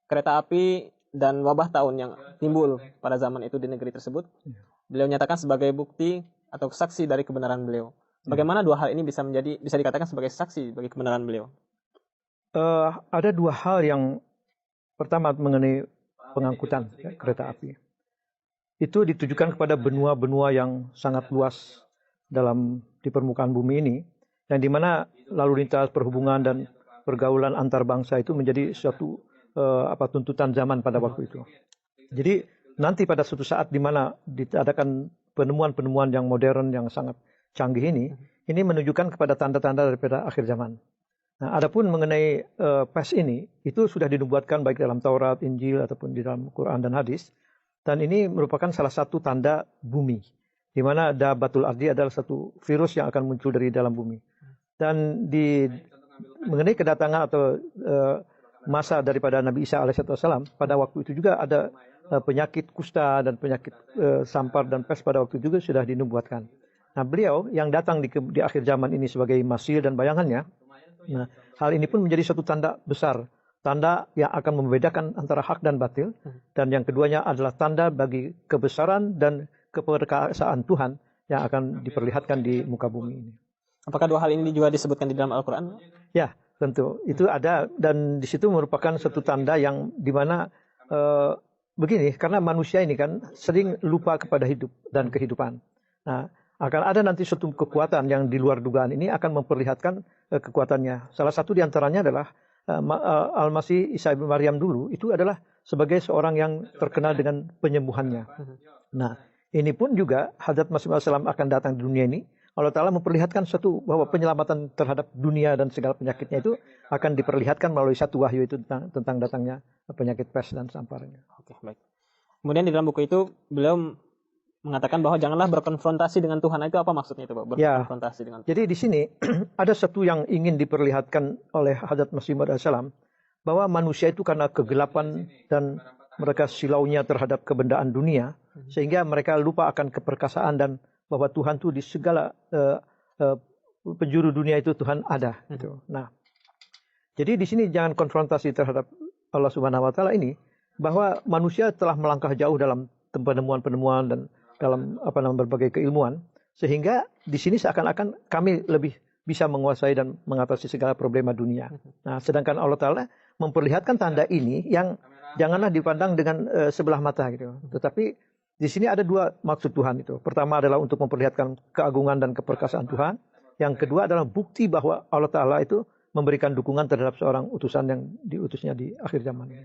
kereta api dan wabah tahun yang timbul pada zaman itu di negeri tersebut, beliau nyatakan sebagai bukti atau saksi dari kebenaran beliau. Bagaimana dua hal ini bisa dikatakan sebagai saksi bagi kebenaran beliau? Ada dua hal yang pertama mengenai pengangkutan kereta api. Itu ditujukan kepada benua-benua yang sangat luas di permukaan bumi ini, yang dimana lalu lintas perhubungan dan pergaulan antar bangsa itu menjadi suatu tuntutan zaman pada waktu itu. Jadi nanti pada suatu saat di mana diadakan penemuan-penemuan yang modern yang sangat canggih ini menunjukkan kepada tanda-tanda daripada akhir zaman. Nah, adapun mengenai pes ini itu sudah dinubuatkan baik dalam Taurat, Injil ataupun di dalam Quran dan hadis, dan ini merupakan salah satu tanda bumi, di mana Dabbatul Ardi adalah satu virus yang akan muncul dari dalam bumi. Dan mengenai kedatangan atau masa daripada Nabi Isa alaihissalam, pada waktu itu juga ada penyakit kusta dan penyakit sampar dan pes pada waktu itu juga sudah dinubuatkan. Nah, beliau yang datang di akhir zaman ini sebagai Masih dan bayangannya, nah, hal ini pun menjadi satu tanda besar, tanda yang akan membedakan antara hak dan batil, dan yang keduanya adalah tanda bagi kebesaran dan keperkasaan Tuhan yang akan diperlihatkan di muka bumi ini. Apakah dua hal ini juga disebutkan di dalam Al-Quran? Ya, tentu. Itu ada, dan di situ merupakan satu tanda yang dimana begini, karena manusia ini kan sering lupa kepada hidup dan kehidupan. Nah, akan ada nanti suatu kekuatan yang di luar dugaan ini akan memperlihatkan kekuatannya. Salah satu diantaranya adalah Al-Masih Isa bin Maryam dulu, itu adalah sebagai seorang yang terkenal dengan penyembuhannya. Nah, ini pun juga Hadrat Masih Maud akan datang di dunia ini. Allah Ta'ala memperlihatkan bahwa penyelamatan terhadap dunia dan segala penyakitnya itu akan diperlihatkan melalui satu wahyu itu tentang datangnya penyakit pes dan samparnya. Oke, baik. Kemudian di dalam buku itu beliau mengatakan bahwa janganlah berkonfrontasi dengan Tuhan. Itu apa maksudnya itu, Pak? Berkonfrontasi dengan Tuhan. Jadi di sini ada satu yang ingin diperlihatkan oleh Hadrat Masih Maud SAW, bahwa manusia itu karena kegelapan dan mereka silaunya terhadap kebendaan dunia, sehingga mereka lupa akan keperkasaan dan bahwa Tuhan itu di segala penjuru dunia itu Tuhan ada. Gitu. Nah, jadi di sini jangan konfrontasi terhadap Allah Subhanahu Wa Taala ini, bahwa manusia telah melangkah jauh dalam penemuan-penemuan dan dalam berbagai keilmuan, sehingga di sini seakan-akan kami lebih bisa menguasai dan mengatasi segala problema dunia. Nah, sedangkan Allah Taala memperlihatkan tanda ini yang janganlah dipandang dengan sebelah mata gitu. Tetapi di sini ada dua maksud Tuhan itu. Pertama adalah untuk memperlihatkan keagungan dan keperkasaan Tuhan. Yang kedua adalah bukti bahwa Allah Ta'ala itu memberikan dukungan terhadap seorang utusan yang diutusnya di akhir zaman ini.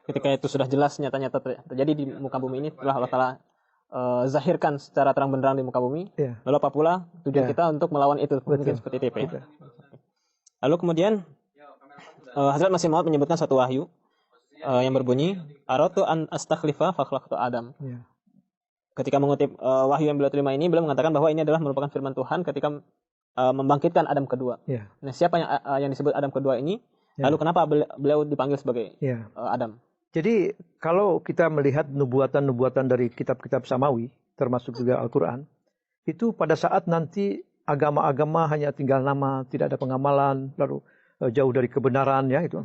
Ketika itu sudah jelas nyata-nyata terjadi di muka bumi ini, setelah Allah Ta'ala zahirkan secara terang benderang di muka bumi. Lalu apa pula tujuan kita untuk melawan itu? Mungkin seperti itu ya. Lalu kemudian Hazrat Masih Maud menyebutkan satu wahyu yang berbunyi, Aratu an astakhlifa fakhlaqtu Adam. Ketika mengutip wahyu yang beliau terima ini, beliau mengatakan bahwa ini adalah merupakan firman Tuhan ketika membangkitkan Adam kedua. Nah, siapa yang disebut Adam kedua ini? Lalu kenapa beliau dipanggil sebagai Adam? Jadi kalau kita melihat nubuatan-nubuatan dari kitab-kitab samawi, termasuk juga Al-Quran, itu pada saat nanti agama-agama hanya tinggal nama, tidak ada pengamalan, lalu jauh dari kebenaran ya itu.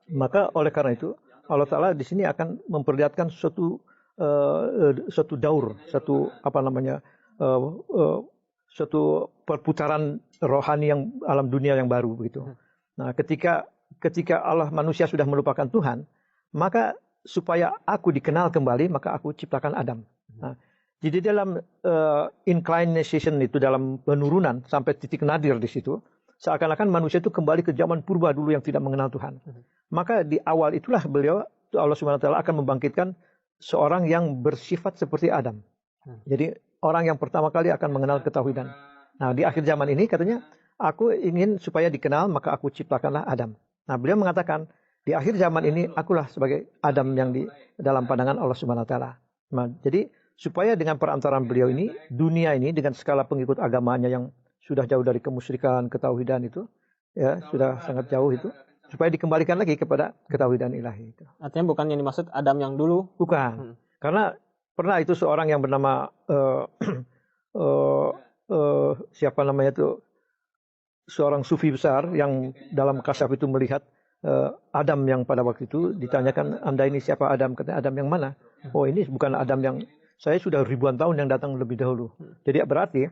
Maka oleh karena itu Allah Ta'ala di sini akan memperlihatkan suatu daur, suatu perputaran rohani yang alam dunia yang baru begitu. Nah, ketika Allah manusia sudah melupakan Tuhan, maka supaya aku dikenal kembali, maka aku ciptakan Adam. Nah, jadi dalam inclination itu, dalam penurunan sampai titik nadir di situ, seakan-akan manusia itu kembali ke zaman purba dulu yang tidak mengenal Tuhan. Maka di awal itulah Allah Subhanahu Wa Taala akan membangkitkan seorang yang bersifat seperti Adam. Jadi orang yang pertama kali akan mengenal ketauhidan. Nah, di akhir zaman ini katanya, aku ingin supaya dikenal, maka aku ciptakanlah Adam. Nah, beliau mengatakan, di akhir zaman ini akulah sebagai Adam yang di dalam pandangan Allah Subhanahu Wa Taala. Nah, jadi supaya dengan perantaraan beliau ini, dunia ini dengan skala pengikut agamanya yang sudah jauh dari kemusyrikan, ketauhidan itu, ya sudah sangat jauh itu, supaya dikembalikan lagi kepada ketauhidan ilahi itu. Artinya bukan yang dimaksud Adam yang dulu? Bukan. Karena pernah itu seorang yang bernama siapa namanya itu, seorang sufi besar yang dalam kasyaf itu melihat Adam yang pada waktu itu ditanyakan, Anda ini siapa Adam? Katanya, Adam yang mana? Oh, ini bukan Adam yang, saya sudah ribuan tahun yang datang lebih dahulu. Jadi berarti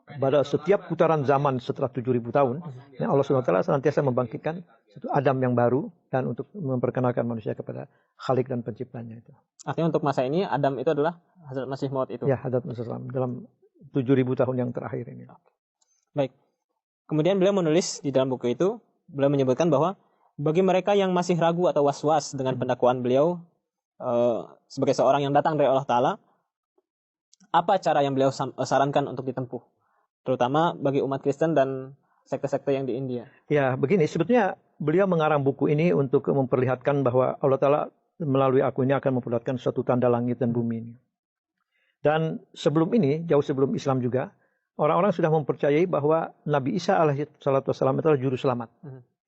pada setiap putaran zaman setelah 7.000 tahun, Allah SWT senantiasa membangkitkan satu Adam yang baru dan untuk memperkenalkan manusia kepada Khalik dan penciptanya itu. Artinya untuk masa ini Adam itu adalah Hazrat Masih Maud itu. Ya, Hazrat Masih Maud dalam 7.000 tahun yang terakhir ini. Baik. Kemudian beliau menulis di dalam buku itu, beliau menyebutkan bahwa bagi mereka yang masih ragu atau was-was dengan pendakwaan beliau sebagai seorang yang datang dari Allah Ta'ala, apa cara yang beliau sarankan untuk ditempuh? Terutama bagi umat Kristen dan sekte-sekte yang di India. Ya, begini, sebetulnya beliau mengarang buku ini untuk memperlihatkan bahwa Allah Ta'ala melalui aku ini akan memperlihatkan suatu tanda langit dan bumi ini. Dan sebelum ini, jauh sebelum Islam juga, orang-orang sudah mempercayai bahwa Nabi Isa alaihissalam itu adalah juru selamat.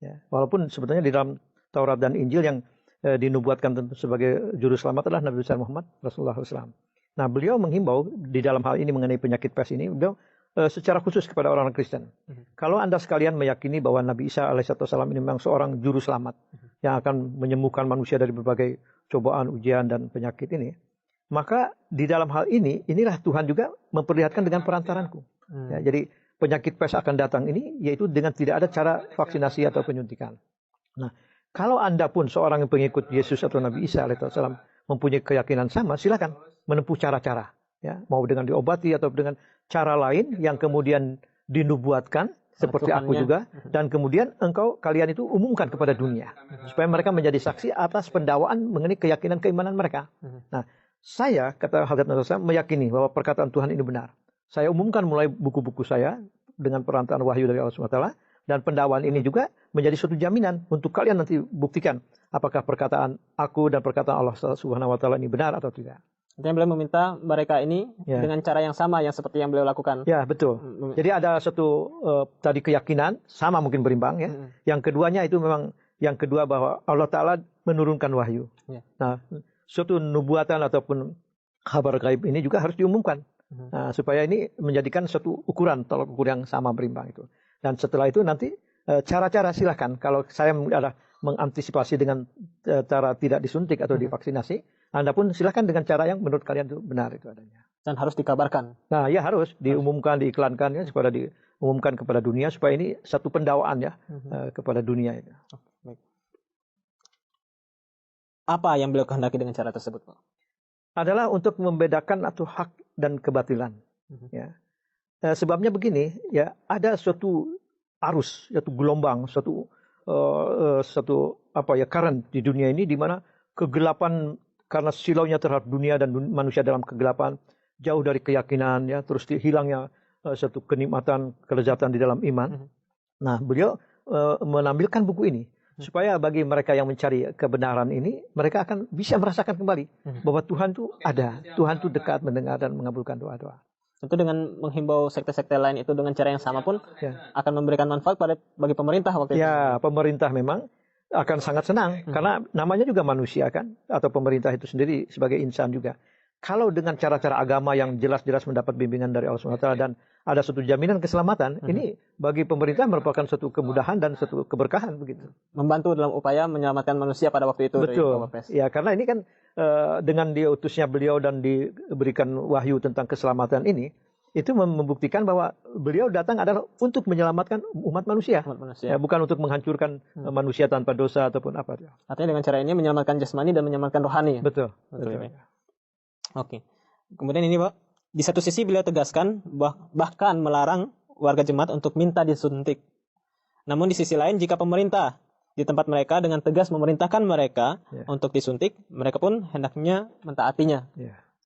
Ya, walaupun sebetulnya di dalam Taurat dan Injil yang dinubuatkan sebagai juru selamat adalah Nabi besar Muhammad Rasulullah SAW. Nah, beliau menghimbau di dalam hal ini mengenai penyakit pes ini, beliau secara khusus kepada orang-orang Kristen. Kalau Anda sekalian meyakini bahwa Nabi Isa alaihissalam ini memang seorang juru selamat yang akan menyembuhkan manusia dari berbagai cobaan, ujian, dan penyakit ini, maka di dalam hal ini, inilah Tuhan juga memperlihatkan dengan perantaranku. Ya, jadi penyakit pes akan datang ini, yaitu dengan tidak ada cara vaksinasi atau penyuntikan. Nah, kalau Anda pun seorang yang pengikut Yesus atau Nabi Isa alaihissalam mempunyai keyakinan sama, silakan menempuh cara-cara. Ya, mau dengan diobati atau dengan cara lain yang kemudian dinubuatkan, seperti aku juga. Dan kemudian kalian itu umumkan kepada dunia. Supaya mereka menjadi saksi atas pendawaan mengenai keyakinan keimanan mereka. Nah, saya, kata Hazrat Nabi SAW, meyakini bahwa perkataan Tuhan ini benar. Saya umumkan mulai buku-buku saya dengan perantaraan wahyu dari Allah SWT. Dan pendakwaan ini juga menjadi suatu jaminan untuk kalian nanti buktikan apakah perkataan aku dan perkataan Allah SWT ini benar atau tidak. Artinya beliau meminta mereka ini dengan cara yang sama yang seperti yang beliau lakukan. Ya, betul. Jadi ada satu tadi keyakinan sama mungkin berimbang ya. Yang keduanya itu memang yang kedua bahwa Allah Ta'ala menurunkan wahyu. Nah, suatu nubuatan ataupun kabar gaib ini juga harus diumumkan. Nah, supaya ini menjadikan suatu ukuran, tolak ukur yang sama berimbang itu. Dan setelah itu nanti cara-cara silahkan. Kalau saya ada mengantisipasi dengan cara tidak disuntik atau divaksinasi, Anda pun silahkan dengan cara yang menurut kalian itu benar itu adanya. Dan harus dikabarkan. Nah, ya harus diumumkan, diiklankan ya, supaya diumumkan kepada dunia supaya ini satu pendawaan ya kepada dunia itu. Baik. Apa yang beliau kehendaki dengan cara tersebut, Pak? Adalah untuk membedakan atau hak dan kebatilan. Ya. Sebabnya begini, ya ada suatu arus, suatu gelombang, suatu current di dunia ini di mana kegelapan karena silaunya terhadap dunia dan manusia dalam kegelapan, jauh dari keyakinan, ya terus hilangnya suatu kenikmatan, kelezatan di dalam iman. Nah, beliau menampilkan buku ini supaya bagi mereka yang mencari kebenaran ini, mereka akan bisa merasakan kembali bahwa Tuhan itu ada, Tuhan itu dekat mendengar dan mengabulkan doa-doa. Tentu dengan menghimbau sekte-sekte lain itu dengan cara yang sama pun akan memberikan manfaat bagi pemerintah waktu itu. Ya, pemerintah memang akan sangat senang karena namanya juga manusia kan, atau pemerintah itu sendiri sebagai insan juga. Kalau dengan cara-cara agama yang jelas-jelas mendapat bimbingan dari Allah SWT dan ada suatu jaminan keselamatan, ini bagi pemerintah merupakan suatu kemudahan dan suatu keberkahan begitu. Membantu dalam upaya menyelamatkan manusia pada waktu itu. Betul. Ya, karena ini kan dengan diutusnya beliau dan diberikan wahyu tentang keselamatan ini, itu membuktikan bahwa beliau datang adalah untuk menyelamatkan umat manusia. Ya, bukan untuk menghancurkan manusia tanpa dosa ataupun apa. Artinya dengan cara ini menyelamatkan jasmani dan menyelamatkan rohani. Betul. Oke. Kemudian ini, Pak, di satu sisi beliau tegaskan bahkan melarang warga jemaat untuk minta disuntik. Namun di sisi lain, jika pemerintah di tempat mereka dengan tegas memerintahkan mereka untuk disuntik, mereka pun hendaknya mentaatinya.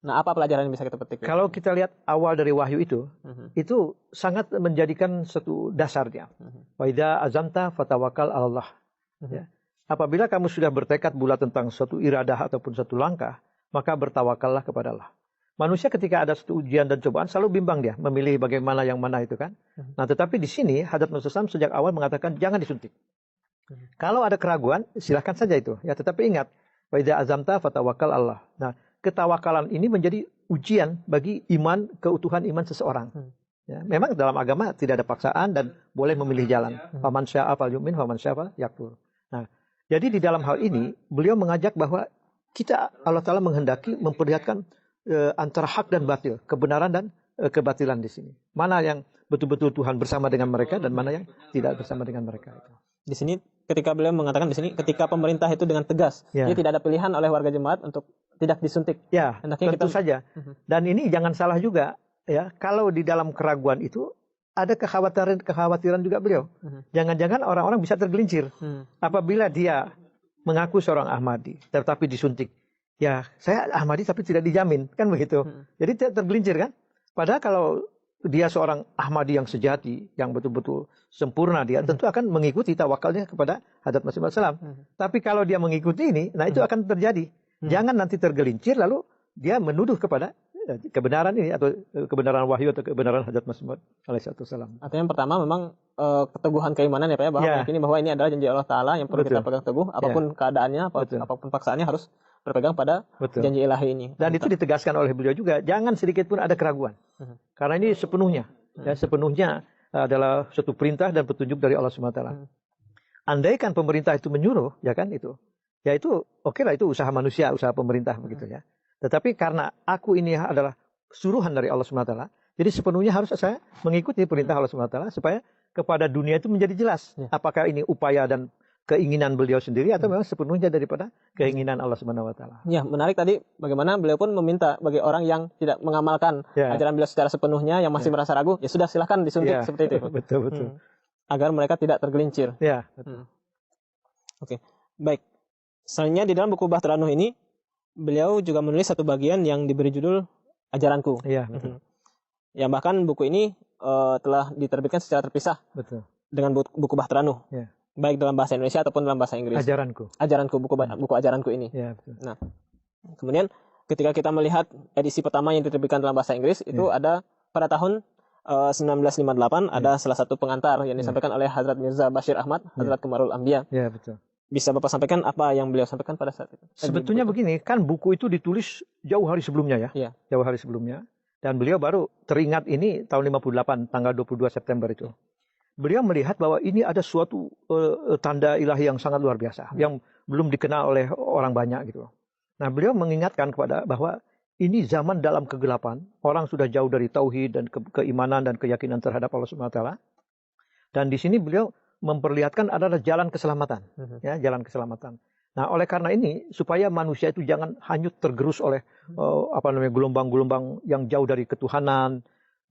Nah, apa pelajaran yang bisa kita petik? Kalau kita lihat awal dari wahyu itu sangat menjadikan satu dasarnya. Wa idza azamta fatawakkal 'alallah. Ya. Apabila kamu sudah bertekad bulat tentang suatu iradah ataupun satu langkah, maka bertawakallah kepada Allah. Manusia ketika ada suatu ujian dan cobaan selalu bimbang dia memilih bagaimana yang mana itu kan. Nah, tetapi di sini Hadrat Rasulullah SAW sejak awal mengatakan jangan disuntik. Kalau ada keraguan silahkan saja itu. Ya, tetapi ingat, wa idza azamta fatawakkal Allah. Nah, ketawakalan ini menjadi ujian bagi iman, keutuhan iman seseorang. Ya, memang dalam agama tidak ada paksaan dan boleh memilih jalan. Faman syaa falyu'min, faman syaa falyakfur. Nah, Jadi di dalam hal ini beliau mengajak bahwa kita, Allah Ta'ala menghendaki memperlihatkan antara hak dan batil, kebenaran dan kebatilan di sini. Mana yang betul-betul Tuhan bersama dengan mereka dan mana yang tidak bersama dengan mereka. Di sini ketika beliau mengatakan di sini, ketika pemerintah itu dengan tegas, jadi tidak ada pilihan oleh warga jemaat untuk tidak disuntik. Ya, tentu saja. Dan ini jangan salah juga, ya, kalau di dalam keraguan itu ada kekhawatiran juga beliau. Jangan-jangan orang-orang bisa tergelincir apabila dia mengaku seorang Ahmadi, tetapi disuntik. Ya, saya Ahmadi tapi tidak dijamin, kan begitu. Jadi tergelincir kan. Padahal kalau dia seorang Ahmadi yang sejati, yang betul-betul sempurna, dia tentu akan mengikuti tawakalnya kepada Hadrat Masih Maud Salam. Tapi kalau dia mengikuti ini, nah itu akan terjadi. Jangan nanti tergelincir lalu dia menuduh kepada kebenaran ini atau kebenaran wahyu atau kebenaran Hadrat Masih Maud alaihissalam. Artinya yang pertama memang keteguhan keimanan ya Pak ya, bahwa meyakini bahwa ini adalah janji Allah Ta'ala yang perlu kita pegang teguh, apapun keadaannya, apapun paksaannya harus berpegang pada janji ilahi ini. Dan itu ditegaskan oleh beliau juga, jangan sedikit pun ada keraguan. Karena ini sepenuhnya, sepenuhnya adalah suatu perintah dan petunjuk dari Allah SWT. Andaikan pemerintah itu menyuruh, ya kan itu, ya itu oke lah, itu usaha manusia, usaha pemerintah begitu ya. Tetapi karena aku ini adalah suruhan dari Allah SWT, jadi sepenuhnya harus saya mengikuti perintah Allah SWT supaya kepada dunia itu menjadi jelas. Apakah ini upaya dan keinginan beliau sendiri atau memang sepenuhnya daripada keinginan Allah SWT. Ya, menarik tadi bagaimana beliau pun meminta bagi orang yang tidak mengamalkan ajaran beliau secara sepenuhnya, yang masih merasa ragu, ya sudah silahkan disuntik seperti itu. Betul. Agar mereka tidak tergelincir. Ya. Oke, baik. Selanjutnya di dalam buku Bahtera Nuh ini, beliau juga menulis satu bagian yang diberi judul Ajaranku. Iya, betul. Yang bahkan buku ini telah diterbitkan secara terpisah dengan buku Bahtera Nuh. Ya. Baik dalam bahasa Indonesia ataupun dalam bahasa Inggris. Ajaranku, buku Ajaranku ini. Ya, betul. Nah, kemudian ketika kita melihat edisi pertama yang diterbitkan dalam bahasa Inggris, itu ada pada tahun 1958, ada salah satu pengantar yang disampaikan oleh Hadrat Mirza Bashir Ahmad, Hadrat Kamarul Anbiya. Ya, betul. Bisa Bapak sampaikan apa yang beliau sampaikan pada saat itu? Sebetulnya begini, kan buku itu ditulis jauh hari sebelumnya ya. Jauh hari sebelumnya. Dan beliau baru teringat ini tahun 58, tanggal 22 September itu. Beliau melihat bahwa ini ada suatu tanda ilahi yang sangat luar biasa, yang belum dikenal oleh orang banyak gitu. Nah, beliau mengingatkan bahwa ini zaman dalam kegelapan, orang sudah jauh dari tauhid dan keimanan dan keyakinan terhadap Allah Subhanahu wa taala. Dan di sini beliau memperlihatkan adalah jalan keselamatan, ya, jalan keselamatan. Nah, oleh karena ini supaya manusia itu jangan hanyut tergerus oleh gelombang-gelombang yang jauh dari ketuhanan,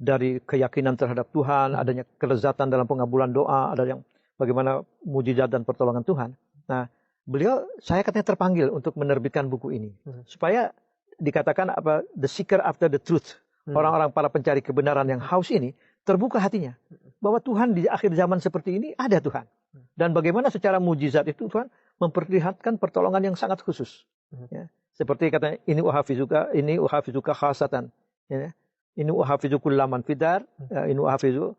dari keyakinan terhadap Tuhan, adanya kelezatan dalam pengabulan doa, ada yang bagaimana mujizat dan pertolongan Tuhan. Nah, beliau saya katanya terpanggil untuk menerbitkan buku ini supaya dikatakan the seeker after the truth, orang-orang para pencari kebenaran yang haus ini terbuka hatinya bahwa Tuhan di akhir zaman seperti ini ada Tuhan, dan bagaimana secara mujizat itu Tuhan memperlihatkan pertolongan yang sangat khusus. Ya. Seperti katanya ini uhafizuka khasatan, ya. Ini uhafizukul laman fidar, ini uhafizu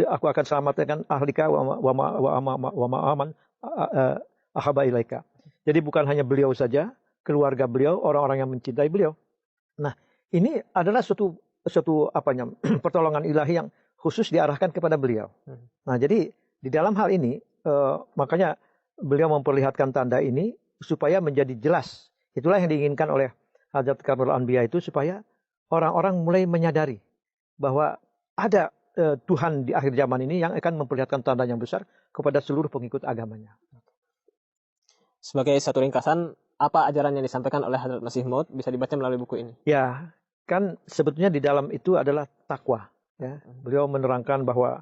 aku akan selamatkan ahlika wa ma'aman ahaba ilaika. Jadi bukan hanya beliau saja, keluarga beliau, orang-orang yang mencintai beliau. Nah, ini adalah suatu pertolongan ilahi yang khusus diarahkan kepada beliau. Nah, jadi di dalam hal ini makanya beliau memperlihatkan tanda ini supaya menjadi jelas. Itulah yang diinginkan oleh Hadrat Kamarul Anbiya itu, supaya orang-orang mulai menyadari bahwa ada Tuhan di akhir zaman ini yang akan memperlihatkan tanda yang besar kepada seluruh pengikut agamanya. Sebagai satu ringkasan, apa ajaran yang disampaikan oleh Hadrat Masih Maud bisa dibaca melalui buku ini? Ya, kan sebetulnya di dalam itu adalah takwa. Ya. Beliau menerangkan bahwa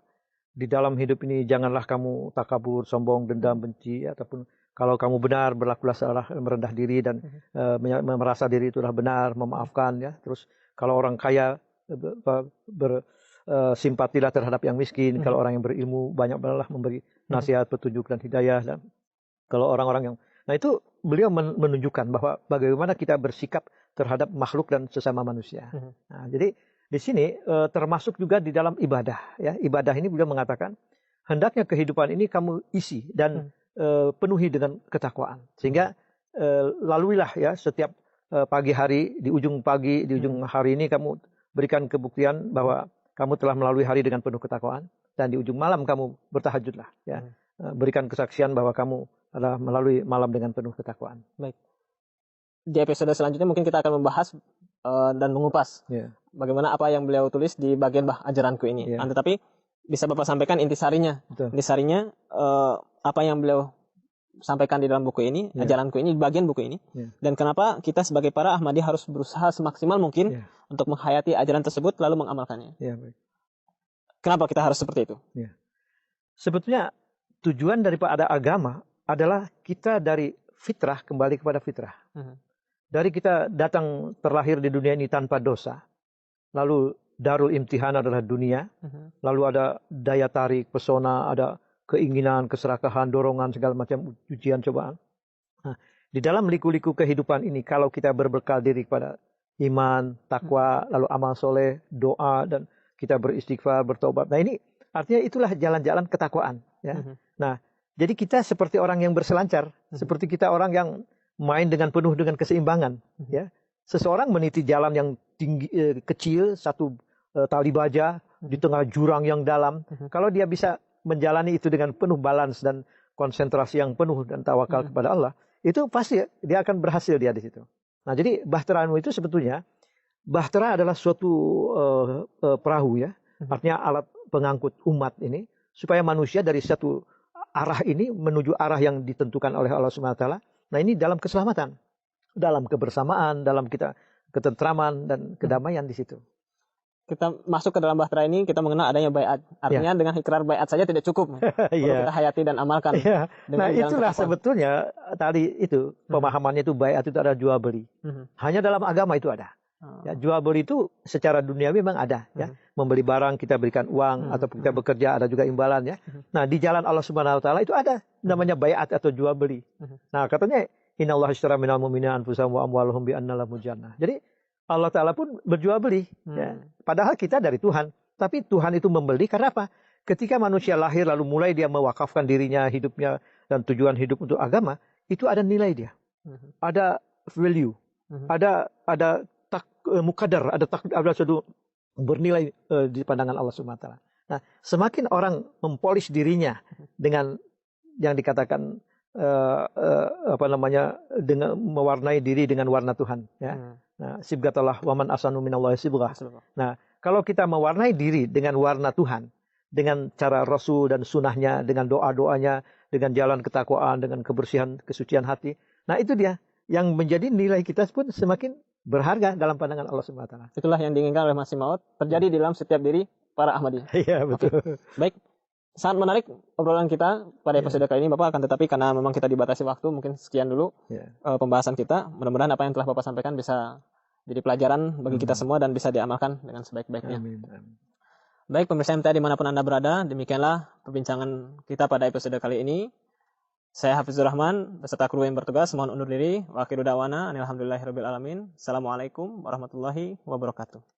di dalam hidup ini janganlah kamu takabur, sombong, dendam, benci, ataupun kalau kamu benar berlakulah seolah merendah diri dan merasa diri itulah benar, memaafkan, ya. Terus kalau orang kaya bersimpatilah terhadap yang miskin, kalau orang yang berilmu banyaklah memberi nasihat, petunjuk dan hidayah. Dan kalau orang-orang yang, nah itu beliau menunjukkan bahwa bagaimana kita bersikap terhadap makhluk dan sesama manusia. Nah, jadi di sini termasuk juga di dalam ibadah, ya. Ibadah ini beliau mengatakan hendaknya kehidupan ini kamu isi dan penuhi dengan ketakwaan, sehingga laluilah ya setiap pagi hari, di ujung pagi, di ujung hari ini kamu berikan kebuktian bahwa kamu telah melalui hari dengan penuh ketakwaan, dan di ujung malam kamu bertahajudlah, ya. berikan kesaksian bahwa kamu adalah melalui malam dengan penuh ketakwaan. Baik. Di episode selanjutnya mungkin kita akan membahas dan mengupas bagaimana apa yang beliau tulis di bagian ajaranku ini. Tetapi bisa Bapak sampaikan intisarinya. Intisarinya apa yang beliau sampaikan di dalam buku ini, ajaranku ini, bagian buku ini. Dan kenapa kita sebagai para Ahmadiyah harus berusaha semaksimal mungkin untuk menghayati ajaran tersebut lalu mengamalkannya. Baik. Kenapa kita harus seperti itu? Sebetulnya tujuan daripada agama adalah kita dari fitrah kembali kepada fitrah. Dari kita datang terlahir di dunia ini tanpa dosa. Lalu darul imtihan adalah dunia. Lalu ada daya tarik, pesona, ada keinginan, keserakahan, dorongan, segala macam ujian, cobaan. Nah, di dalam liku-liku kehidupan ini, kalau kita berbekal diri kepada iman, takwa, lalu amal soleh, doa, dan kita beristighfar, bertobat. Nah ini artinya itulah jalan-jalan ketakwaan. Nah, jadi kita seperti orang yang berselancar. Seperti kita orang yang main dengan penuh dengan keseimbangan. Seseorang meniti jalan yang tinggi, kecil, satu tali baja di tengah jurang yang dalam. Kalau dia bisa menjalani itu dengan penuh balance dan konsentrasi yang penuh dan tawakal kepada Allah, itu pasti dia akan berhasil dia di situ. Nah, jadi bahteraanmu itu sebetulnya, bahtera adalah suatu perahu artinya alat pengangkut umat ini, supaya manusia dari satu arah ini menuju arah yang ditentukan oleh Allah Subhanahu wa taala. Nah, ini dalam keselamatan, dalam kebersamaan, dalam kita ketentraman dan kedamaian di situ. Kita masuk ke dalam bahtera ini, kita mengenal adanya baiat. Artinya dengan ikrar baiat saja tidak cukup. Kita hayati dan amalkan. Nah, itulah sebetulnya tadi itu pemahamannya itu baiat itu ada jual beli. Hanya dalam agama itu ada. Jual beli itu secara duniawi memang ada. Membeli barang kita berikan uang atau kita bekerja ada juga imbalan . Nah, di jalan Allah Subhanahu wa taala itu ada namanya baiat atau jual beli. Nah, katanya innallaha ashtara minal mu'minina anfusahum wa amwaluhum bi anna lahumul jannah. Jadi Allah Ta'ala pun berjual beli. Padahal kita dari Tuhan. Tapi Tuhan itu membeli karena apa? Ketika manusia lahir lalu mulai dia mewakafkan dirinya, hidupnya, dan tujuan hidup untuk agama, itu ada nilai dia. Ada value. Ada mukadar, ada suatu bernilai di pandangan Allah Subhanahu wa taala. Nah, semakin orang mempolish dirinya dengan yang dikatakan dengan mewarnai diri dengan warna Tuhan. Nah, sibghatallah waman asanu minallahi sibghah. Nah, kalau kita mewarnai diri dengan warna Tuhan, dengan cara Rasul dan sunnahnya, dengan doa-doanya, dengan jalan ketakwaan, dengan kebersihan, kesucian hati. Nah, itu dia yang menjadi nilai kita pun semakin berharga dalam pandangan Allah Subhanahu wa taala. Itulah yang diinginkan oleh Masih Maud terjadi di dalam setiap diri para Ahmadiyah. Iya, betul. Baik. Sangat menarik obrolan kita pada episode kali ini Bapak, akan tetapi karena memang kita dibatasi waktu, mungkin sekian dulu pembahasan kita. Mudah-mudahan apa yang telah Bapak sampaikan bisa jadi pelajaran bagi kita semua dan bisa diamalkan dengan sebaik-baiknya. Baik pemirsa MTA dimanapun Anda berada, demikianlah perbincangan kita pada episode kali ini. Saya Hafizur Rahman beserta kru yang bertugas mohon undur diri. Wa akhiru da'wana alhamdulillahirabbil alamin. Assalamualaikum warahmatullahi wabarakatuh.